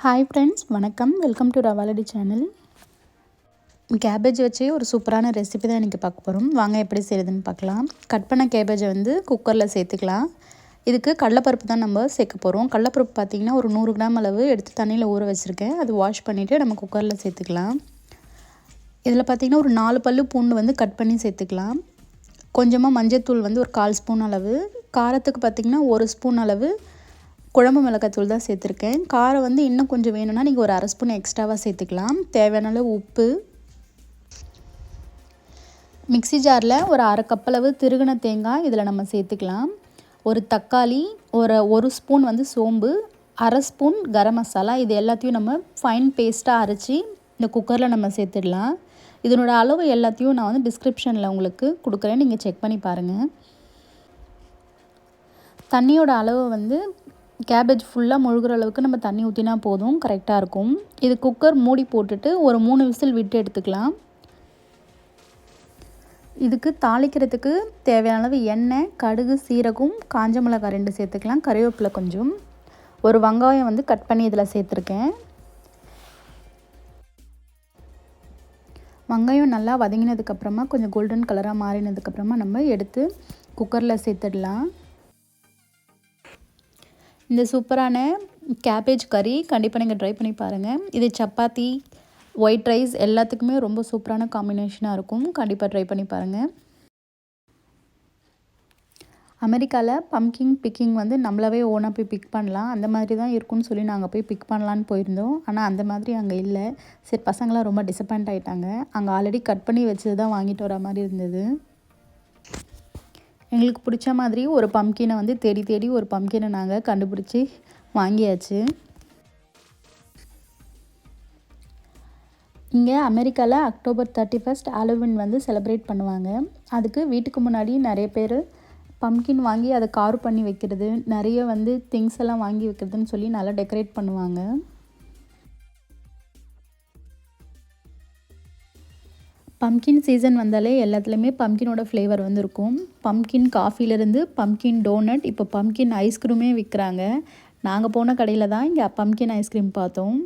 Hi friends, வணக்கம். Welcome to Ravaladduchannel. Cabbage வச்சு ஒரு சூப்பரான ரெசிபி தான் இன்றைக்கி பார்க்க போகிறோம். வாங்க எப்படி செய்கிறதுன்னு பார்க்கலாம். கட் பண்ண கேபேஜை வந்து குக்கரில் சேர்த்துக்கலாம். இதுக்கு கடலைப்பருப்பு தான் நம்ம சேர்க்க போகிறோம். கடலைப்பருப்பு பார்த்திங்கன்னா ஒரு 100 கிராம் அளவு எடுத்து தண்ணியில் ஊற வச்சுருக்கேன். அது வாஷ் பண்ணிவிட்டு நம்ம குக்கரில் சேர்த்துக்கலாம். இதில் பார்த்திங்கன்னா ஒரு 4 பல்லு பூண்டு வந்து கட் பண்ணி சேர்த்துக்கலாம். கொஞ்சமாக மஞ்சள்தூள் வந்து ஒரு 1/4 ஸ்பூன் அளவு, காரத்துக்கு பார்த்திங்கன்னா 1 ஸ்பூன் அளவு குழம்பு மிளகாத்தூள் தான் சேர்த்துருக்கேன். காரம் வந்து இன்னும் கொஞ்சம் வேணும்னா நீங்கள் ஒரு 1/2 ஸ்பூன் எக்ஸ்ட்ராவாக சேர்த்துக்கலாம். தேவையான அளவு உப்பு. மிக்ஸி ஜாரில் ஒரு 1/2 கப் அளவு திருகின தேங்காய் இதில் நம்ம சேர்த்துக்கலாம். ஒரு தக்காளி, ஒரு ஸ்பூன் வந்து சோம்பு, 1/2 ஸ்பூன் கரம் மசாலா. இது எல்லாத்தையும் நம்ம ஃபைன் பேஸ்ட்டாக அரைச்சி இந்த குக்கரில் நம்ம சேர்த்துடலாம். இதனோட அளவு எல்லாத்தையும் நான் வந்து டிஸ்கிரிப்ஷனில் உங்களுக்கு கொடுக்குறேன், நீங்கள் செக் பண்ணி பாருங்கள். தண்ணியோட அளவு வந்து கேபேஜ் ஃபுல்லாக முழுகிற அளவுக்கு நம்ம தண்ணி ஊற்றினா போதும், கரெக்டாக இருக்கும். இது குக்கர் மூடி போட்டுட்டு ஒரு 3 விசில் விட்டு எடுத்துக்கலாம். இதுக்கு தாளிக்கிறதுக்கு தேவையான அளவு எண்ணெய், கடுகு, சீரகம், காஞ்ச மிளகாய் 2 சேர்த்துக்கலாம். கறிவேப்பிலை கொஞ்சம், ஒரு வெங்காயம் வந்து கட் பண்ணி இதில் சேர்த்துருக்கேன். வெங்காயம் நல்லா வதங்கினதுக்கப்புறமா கொஞ்சம் கோல்டன் கலராக மாறினதுக்கப்புறமா நம்ம எடுத்து குக்கரில் சேர்த்துடலாம். இந்த சூப்பரான கேபேஜ் கறி கண்டிப்பாக நீங்கள் ட்ரை பண்ணி பாருங்கள். இது சப்பாத்தி, ஒயிட் ரைஸ் எல்லாத்துக்குமே ரொம்ப சூப்பரான காம்பினேஷனாக இருக்கும். கண்டிப்பாக ட்ரை பண்ணி பாருங்கள். அமெரிக்காவில் பம்கின் பிக்கிங் வந்து நம்மளாவே ஓனாக போய் பிக் பண்ணலாம், அந்த மாதிரி தான் இருக்கும்னு சொல்லி நாங்கள் போய் பிக் பண்ணலான்னு போயிருந்தோம். ஆனால் அந்த மாதிரி அங்கே இல்லை. சரி, பசங்களாம் ரொம்ப டிசப்பாயிண்ட் ஆகிட்டாங்க. அங்கே ஆல்ரெடி கட் பண்ணி வச்சது தான் வாங்கிட்டு வர மாதிரி இருந்தது. எங்களுக்கு பிடிச்ச மாதிரி ஒரு பம்கினை வந்து தேடி ஒரு பம்கினை நாங்கள் கண்டுபிடிச்சி வாங்கியாச்சு. இங்கே அமெரிக்காவில் அக்டோபர் 31 ஹாலோவின் வந்து செலிப்ரேட் பண்ணுவாங்க. அதுக்கு வீட்டுக்கு முன்னாடி நிறைய பேர் பம்கின் வாங்கி அதை கார் பண்ணி வைக்கிறது, நிறைய வந்து திங்ஸ் எல்லாம் வாங்கி வைக்கிறதுன்னு சொல்லி நல்லா டெக்கரேட் பண்ணுவாங்க. பம்கின் சீசன் வந்தாலே எல்லாத்துலேயுமே பம்கினோட ஃப்ளேவர் வந்து இருக்கும். பம்கின் காஃபிலேருந்து பம்கின் டோனட், இப்போ பம்கின் ஐஸ்கிரீமே விற்கிறாங்க. நாங்கள் போன கடையில் தான் இங்கே பம்கின் ஐஸ்கிரீம் பார்த்தோம்.